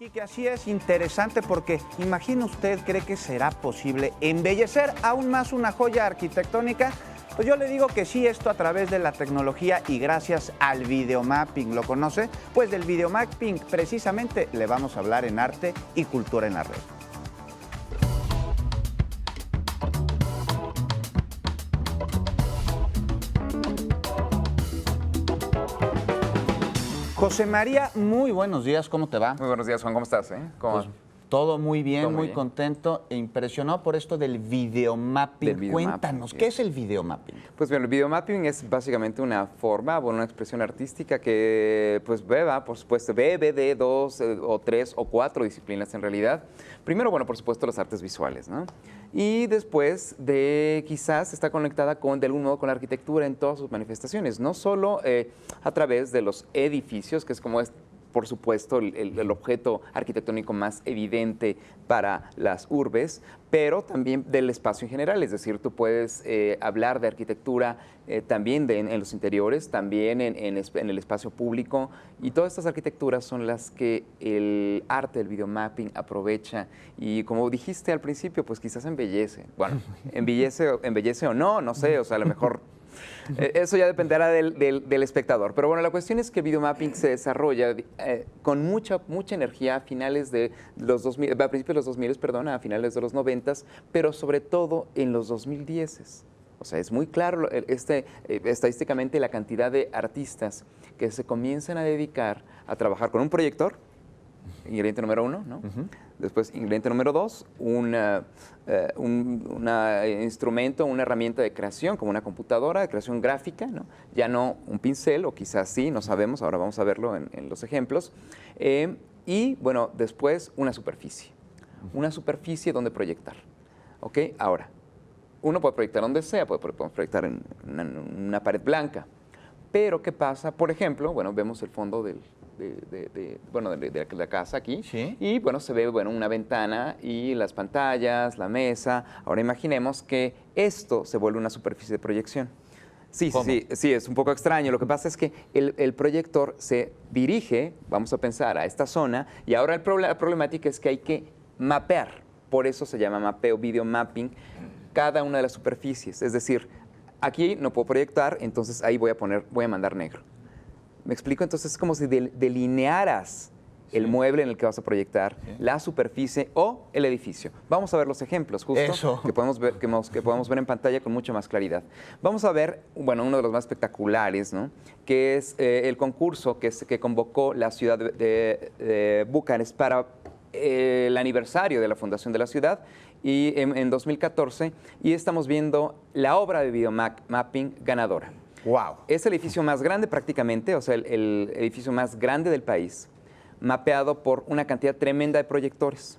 Quique, así es interesante porque imagina usted, ¿cree que será posible embellecer aún más una joya arquitectónica? Pues yo le digo que sí, esto a través de la tecnología y gracias al videomapping. ¿Lo conoce? Pues del videomapping precisamente le vamos a hablar en Arte y Cultura en la Red. José María, muy buenos días, ¿cómo te va? Muy buenos días, Juan, ¿cómo estás? Pues, todo muy bien, Todo muy bien. contento e impresionado por esto del videomapping. Del videomapping, Cuéntanos, sí. ¿qué es el videomapping? Pues bien, el videomapping es básicamente una forma, bueno, una expresión artística que pues beba, por supuesto, bebe de dos o tres o cuatro disciplinas en realidad. Primero, bueno, por supuesto, las artes visuales, ¿no? Y después de quizás está conectada de algún modo con la arquitectura en todas sus manifestaciones, no solo a través de los edificios, que es como por supuesto, el objeto arquitectónico más evidente para las urbes, pero también del espacio en general. Es decir, tú puedes hablar de arquitectura también en los interiores, también en el espacio público, y todas estas arquitecturas son las que el arte del videomapping aprovecha y, como dijiste al principio, pues quizás embellece. Bueno, embellece o no, no sé, o sea, a lo mejor... Eso ya dependerá del espectador. Pero bueno, la cuestión es que el videomapping se desarrolla con mucha energía a finales de los 2000, a principios de los 2000, perdón, a finales de los 90, pero sobre todo en los 2010. O sea, es muy claro estadísticamente la cantidad de artistas que se comienzan a dedicar a trabajar con un proyector, ingrediente número uno, ¿no? Después, ingrediente número dos, un instrumento, una herramienta de creación, como una computadora de creación gráfica, ¿no? Ya no un pincel, o quizás sí, no sabemos, ahora vamos a verlo en los ejemplos. Y, bueno, después una superficie donde proyectar. ¿Ok? Ahora, uno puede proyectar donde sea, podemos proyectar en una pared blanca. Pero, ¿qué pasa? Por ejemplo, bueno, vemos el fondo de la casa aquí. Sí. Y bueno, se ve una ventana y las pantallas, la mesa. Ahora imaginemos que esto se vuelve una superficie de proyección. Sí, ¿Cómo? sí, es un poco extraño. Lo que pasa es que el proyector se dirige, vamos a pensar, a esta zona, y ahora la problemática es que hay que mapear. Por eso se llama mapeo, videomapping, cada una de las superficies. Es decir, aquí no puedo proyectar, entonces ahí voy a mandar negro. ¿Me explico? Entonces es como si delinearas el mueble en el que vas a proyectar, la superficie o el edificio. Vamos a ver los ejemplos, justo, Eso. que podemos ver en pantalla con mucha más claridad. Vamos a ver, bueno, uno de los más espectaculares, ¿no? Que es el concurso que convocó la ciudad de Bucarest para el aniversario de la fundación de la ciudad, y en 2014, y estamos viendo la obra de videomapping ganadora. Wow. Es el edificio más grande prácticamente, o sea, el edificio más grande del país, mapeado por una cantidad tremenda de proyectores.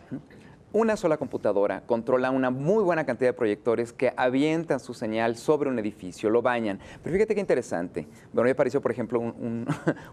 Una sola computadora controla una muy buena cantidad de proyectores que avientan su señal sobre un edificio, lo bañan. Pero fíjate qué interesante. Bueno, me apareció, por ejemplo,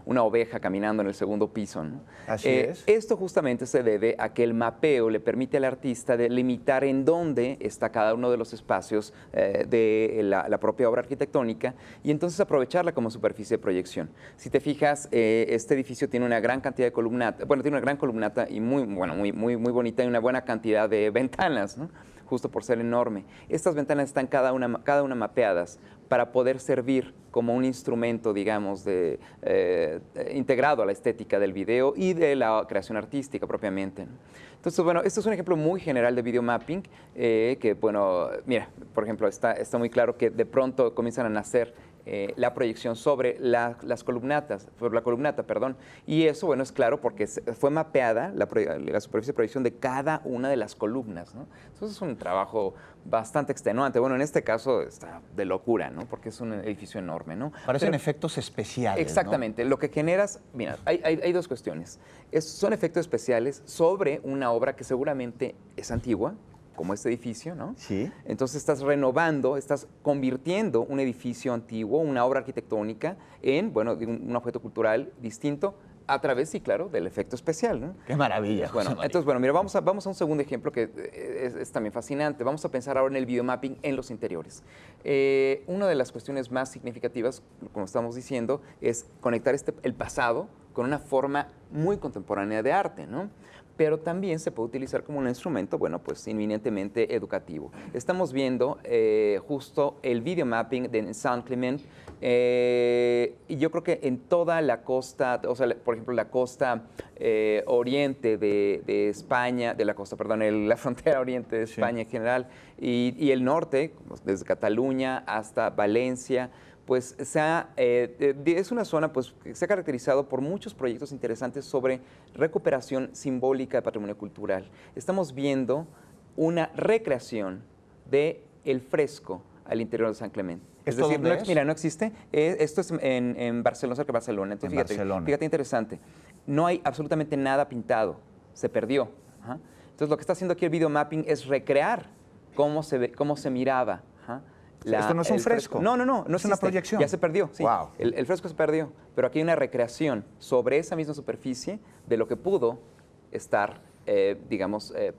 una oveja caminando en el segundo piso, ¿no? Así es. Esto justamente se debe a que el mapeo le permite al artista delimitar en dónde está cada uno de los espacios de la propia obra arquitectónica, y entonces aprovecharla como superficie de proyección. Si te fijas, este edificio tiene una gran cantidad de columnatas, bueno, tiene una gran columnata y muy bonita, y una buena cantidad de ventanas, ¿no? Justo por ser enorme. Estas ventanas están cada una mapeadas para poder servir como un instrumento, digamos, integrado a la estética del video y de la creación artística propiamente, ¿no? Entonces, bueno, esto es un ejemplo muy general de videomapping, que, bueno, mira, por ejemplo, está muy claro que de pronto comienzan a nacer la proyección sobre la columnata, perdón. Y eso, bueno, es claro porque fue mapeada la superficie de proyección de cada una de las columnas, ¿no? Entonces es un trabajo bastante extenuante. Bueno, en este caso está de locura, ¿no? Porque es un edificio enorme, ¿no? Parecen efectos especiales, Exactamente. ¿no? Lo que generas, mira, hay dos cuestiones. Son efectos especiales sobre una obra que seguramente es antigua, como este edificio, ¿no? Sí. Entonces estás renovando, estás convirtiendo un edificio antiguo, una obra arquitectónica, en, bueno, un objeto cultural distinto a través, sí, claro, del efecto especial, ¿no? Qué maravilla, José Bueno, María. entonces, bueno, mira, vamos a un segundo ejemplo que es también fascinante. Vamos a pensar ahora en el videomapping en los interiores. Una de las cuestiones más significativas, como estamos diciendo, es conectar el pasado con una forma muy contemporánea de arte, ¿no? pero también se puede utilizar como un instrumento, bueno, pues inminentemente educativo. Estamos viendo justo el videomapping de Saint-Clement, y yo creo que en toda la costa, o sea, por ejemplo, la costa oriente de España, la frontera oriente de España en general, y el norte, desde Cataluña hasta Valencia, pues es una zona pues, que se ha caracterizado por muchos proyectos interesantes sobre recuperación simbólica de patrimonio cultural. Estamos viendo una recreación del fresco al interior de San Clemente. Es decir, mira, no existe. Esto es en Barcelona, cerca de Barcelona. Entonces, fíjate interesante. No hay absolutamente nada pintado. Se perdió. Ajá. Entonces, lo que está haciendo aquí el videomapping es recrear cómo se miraba. Ajá. Esto no es un fresco. No es una proyección. Ya se perdió, sí. Wow. El fresco se perdió, pero aquí hay una recreación sobre esa misma superficie de lo que pudo estar,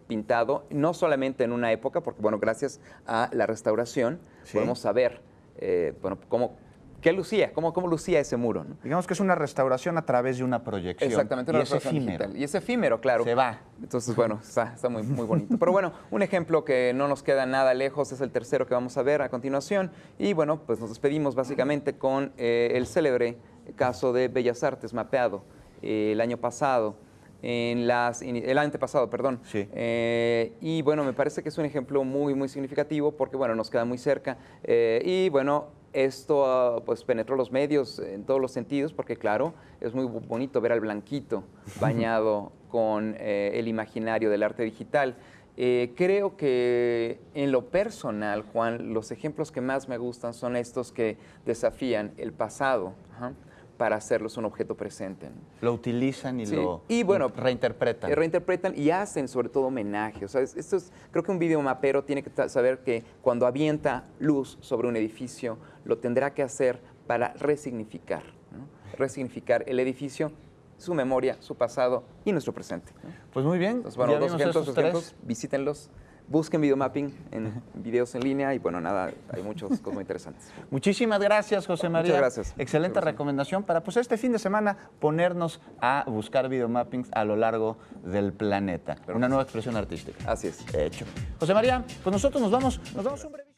pintado, no solamente en una época, porque, bueno, gracias a la restauración podemos saber, qué lucía, cómo lucía ese muro, ¿no? Digamos que es una restauración a través de una proyección. Exactamente, una restauración digital. Y es efímero, claro. Se va. Entonces, bueno, está muy, muy bonito. Pero bueno, un ejemplo que no nos queda nada lejos es el tercero que vamos a ver a continuación. Y bueno, pues nos despedimos básicamente con el célebre caso de Bellas Artes mapeado el año pasado. El antepasado, perdón. Sí. Y bueno, me parece que es un ejemplo muy, muy significativo porque, bueno, nos queda muy cerca. Y bueno, esto pues penetró los medios en todos los sentidos porque, claro, es muy bonito ver al blanquito bañado con el imaginario del arte digital. Creo que en lo personal, Juan, los ejemplos que más me gustan son estos que desafían el pasado. Para hacerlos un objeto presente, ¿no? Lo utilizan y bueno, reinterpretan. Reinterpretan y hacen sobre todo homenaje. O sea, creo que un videomapero tiene que saber que cuando avienta luz sobre un edificio, lo tendrá que hacer para resignificar, ¿no? Resignificar el edificio, su memoria, su pasado y nuestro presente, ¿no? Pues muy bien. Entonces, bueno, dos ejemplos, visítenlos. Busquen videomapping en videos en línea y bueno, nada, hay muchas cosas muy interesantes. Muchísimas gracias, José María. Muchas gracias. Excelente recomendación para pues este fin de semana ponernos a buscar videomappings a lo largo del planeta. Una nueva expresión artística. Así es. Hecho. José María, pues nosotros nos vamos un breve...